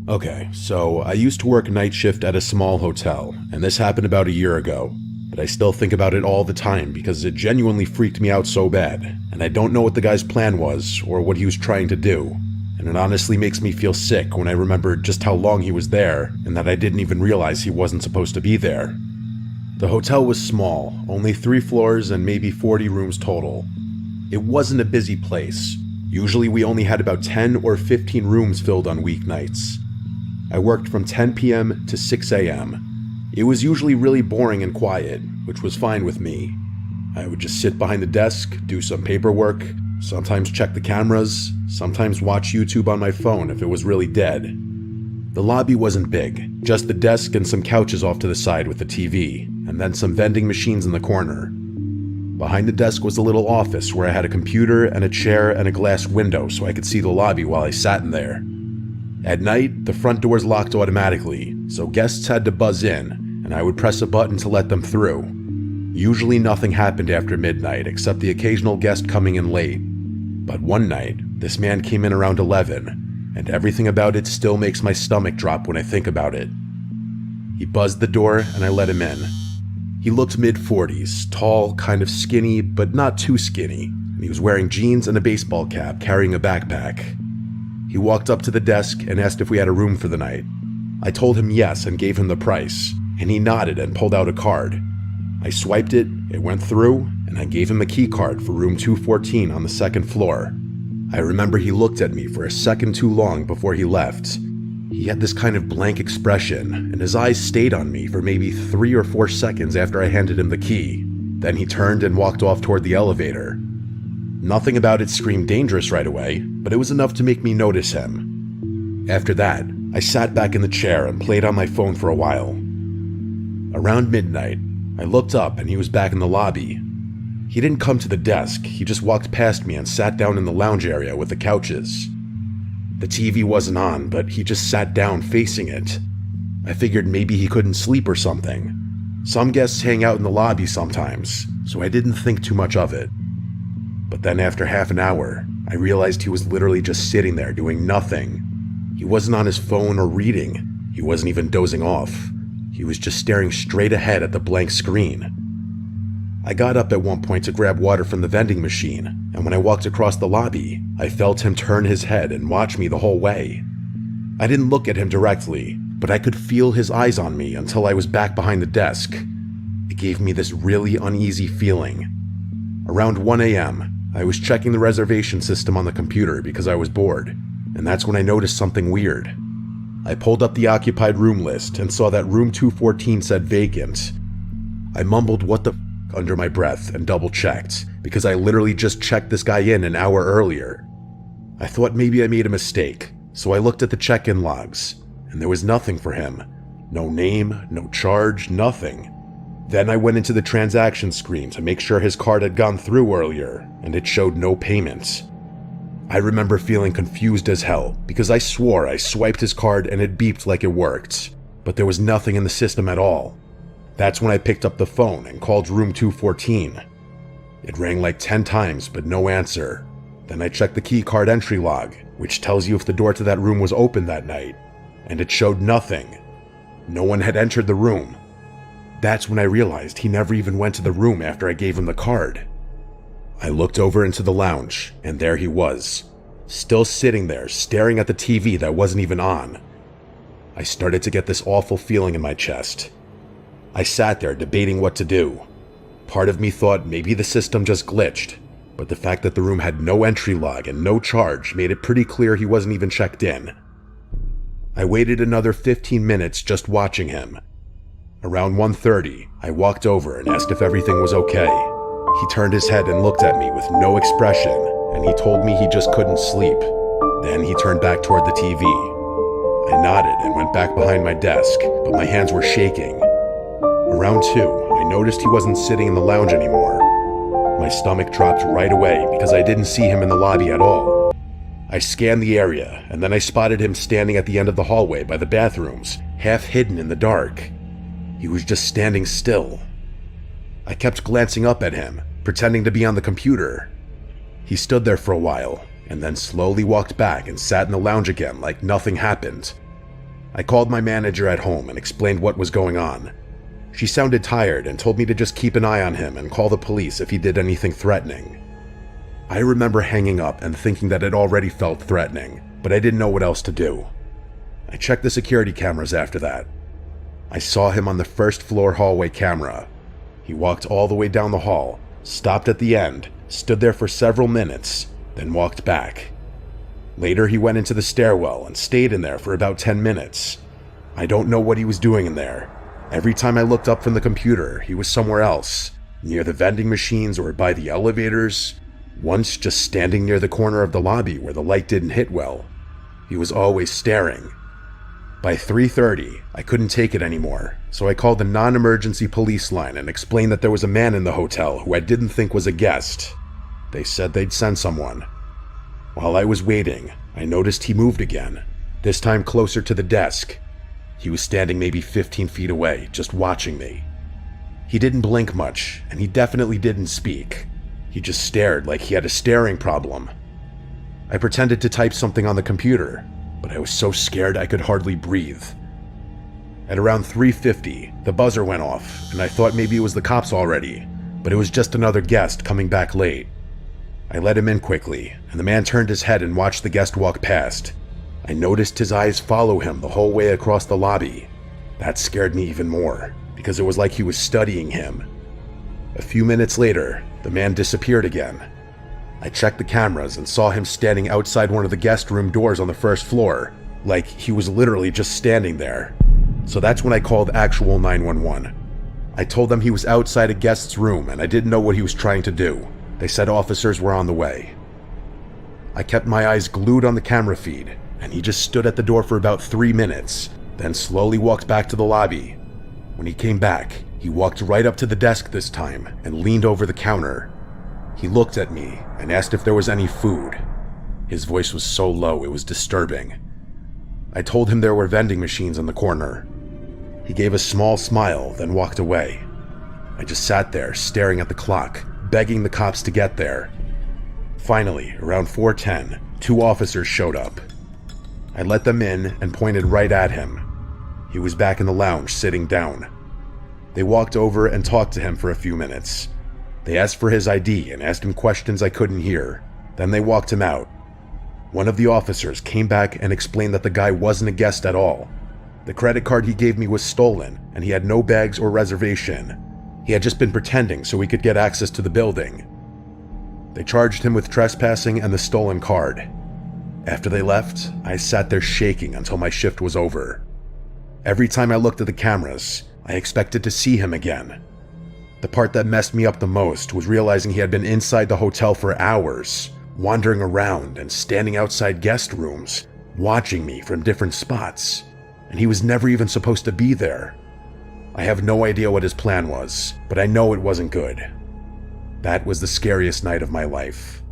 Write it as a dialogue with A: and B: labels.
A: Okay, so I used to work night shift at a small hotel, and this happened about a year ago. But I still think about it all the time because it genuinely freaked me out so bad, and I don't know what the guy's plan was or what he was trying to do. And it honestly makes me feel sick when I remember just how long he was there and that I didn't even realize he wasn't supposed to be there. The hotel was small, only 3 floors and maybe 40 rooms total. It wasn't a busy place. Usually we only had about 10 or 15 rooms filled on weeknights. I worked from 10 p.m. to 6 a.m. It was usually really boring and quiet, which was fine with me. I would just sit behind the desk, do some paperwork, sometimes check the cameras, sometimes watch YouTube on my phone if it was really dead. The lobby wasn't big, just the desk and some couches off to the side with the TV, and then some vending machines in the corner. Behind the desk was a little office where I had a computer and a chair and a glass window so I could see the lobby while I sat in there. At night, the front doors locked automatically, so guests had to buzz in, and I would press a button to let them through. Usually nothing happened after midnight except the occasional guest coming in late. But one night, this man came in around 11, and everything about it still makes my stomach drop when I think about it. He buzzed the door and I let him in. He looked mid-40s, tall, kind of skinny, but not too skinny, and he was wearing jeans and a baseball cap, carrying a backpack. He walked up to the desk and asked if we had a room for the night. I told him yes and gave him the price, and he nodded and pulled out a card. I swiped it, it went through, and I gave him a key card for room 214 on the 2nd floor. I remember he looked at me for a second too long before he left. He had this kind of blank expression, and his eyes stayed on me for maybe 3 or 4 seconds after I handed him the key. Then he turned and walked off toward the elevator. Nothing about it screamed dangerous right away, but it was enough to make me notice him. After that, I sat back in the chair and played on my phone for a while. Around midnight, I looked up and he was back in the lobby. He didn't come to the desk, he just walked past me and sat down in the lounge area with the couches. The TV wasn't on, but he just sat down facing it. I figured maybe he couldn't sleep or something. Some guests hang out in the lobby sometimes, so I didn't think too much of it. But then after half an hour, I realized he was literally just sitting there doing nothing. He wasn't on his phone or reading. He wasn't even dozing off. He was just staring straight ahead at the blank screen. I got up at one point to grab water from the vending machine, and when I walked across the lobby, I felt him turn his head and watch me the whole way. I didn't look at him directly, but I could feel his eyes on me until I was back behind the desk. It gave me this really uneasy feeling. Around 1 a.m., I was checking the reservation system on the computer because I was bored, and that's when I noticed something weird. I pulled up the occupied room list and saw that room 214 said vacant. I mumbled what the f under my breath and double-checked, because I literally just checked this guy in an hour earlier. I thought maybe I made a mistake, so I looked at the check-in logs, and there was nothing for him. No name, no charge, nothing. Then I went into the transaction screen to make sure his card had gone through earlier, and it showed no payments. I remember feeling confused as hell, because I swore I swiped his card and it beeped like it worked, but there was nothing in the system at all. That's when I picked up the phone and called room 214. It rang like 10 times, but no answer. Then I checked the key card entry log, which tells you if the door to that room was open that night, and it showed nothing. No one had entered the room. That's when I realized he never even went to the room after I gave him the card. I looked over into the lounge, and there he was, still sitting there staring at the TV that wasn't even on. I started to get this awful feeling in my chest. I sat there debating what to do. Part of me thought maybe the system just glitched, but the fact that the room had no entry log and no charge made it pretty clear he wasn't even checked in. I waited another 15 minutes just watching him. Around 1:30, I walked over and asked if everything was okay. He turned his head and looked at me with no expression, and he told me he just couldn't sleep. Then he turned back toward the TV. I nodded and went back behind my desk, but my hands were shaking. Around 2, I noticed he wasn't sitting in the lounge anymore. My stomach dropped right away because I didn't see him in the lobby at all. I scanned the area, and then I spotted him standing at the end of the hallway by the bathrooms, half hidden in the dark. He was just standing still. I kept glancing up at him, pretending to be on the computer. He stood there for a while, and then slowly walked back and sat in the lounge again like nothing happened. I called my manager at home and explained what was going on. She sounded tired and told me to just keep an eye on him and call the police if he did anything threatening. I remember hanging up and thinking that it already felt threatening, but I didn't know what else to do. I checked the security cameras after that. I saw him on the first floor hallway camera. He walked all the way down the hall, stopped at the end, stood there for several minutes, then walked back. Later, he went into the stairwell and stayed in there for about 10 minutes. I don't know what he was doing in there. Every time I looked up from the computer, he was somewhere else, near the vending machines or by the elevators, once just standing near the corner of the lobby where the light didn't hit well. He was always staring. By 3:30, I couldn't take it anymore, so I called the non-emergency police line and explained that there was a man in the hotel who I didn't think was a guest. They said they'd send someone. While I was waiting, I noticed he moved again, this time closer to the desk. He was standing maybe 15 feet away, just watching me. He didn't blink much, and he definitely didn't speak. He just stared like he had a staring problem. I pretended to type something on the computer, but I was so scared I could hardly breathe. At around 3:50, the buzzer went off, and I thought maybe it was the cops already, but it was just another guest coming back late. I let him in quickly, and the man turned his head and watched the guest walk past. I noticed his eyes follow him the whole way across the lobby. That scared me even more, because it was like he was studying him. A few minutes later, the man disappeared again. I checked the cameras and saw him standing outside one of the guest room doors on the first floor, like he was literally just standing there. So that's when I called actual 911. I told them he was outside a guest's room and I didn't know what he was trying to do. They said officers were on the way. I kept my eyes glued on the camera feed, and he just stood at the door for about 3 minutes, then slowly walked back to the lobby. When he came back, he walked right up to the desk this time and leaned over the counter. He looked at me and asked if there was any food. His voice was so low it was disturbing. I told him there were vending machines in the corner. He gave a small smile, then walked away. I just sat there staring at the clock, begging the cops to get there. Finally, around 4:10, 2 officers showed up. I let them in and pointed right at him. He was back in the lounge, sitting down. They walked over and talked to him for a few minutes. They asked for his ID and asked him questions I couldn't hear. Then they walked him out. One of the officers came back and explained that the guy wasn't a guest at all. The credit card he gave me was stolen, and he had no bags or reservation. He had just been pretending so he could get access to the building. They charged him with trespassing and the stolen card. After they left, I sat there shaking until my shift was over. Every time I looked at the cameras, I expected to see him again. The part that messed me up the most was realizing he had been inside the hotel for hours, wandering around and standing outside guest rooms, watching me from different spots, and he was never even supposed to be there. I have no idea what his plan was, but I know it wasn't good. That was the scariest night of my life.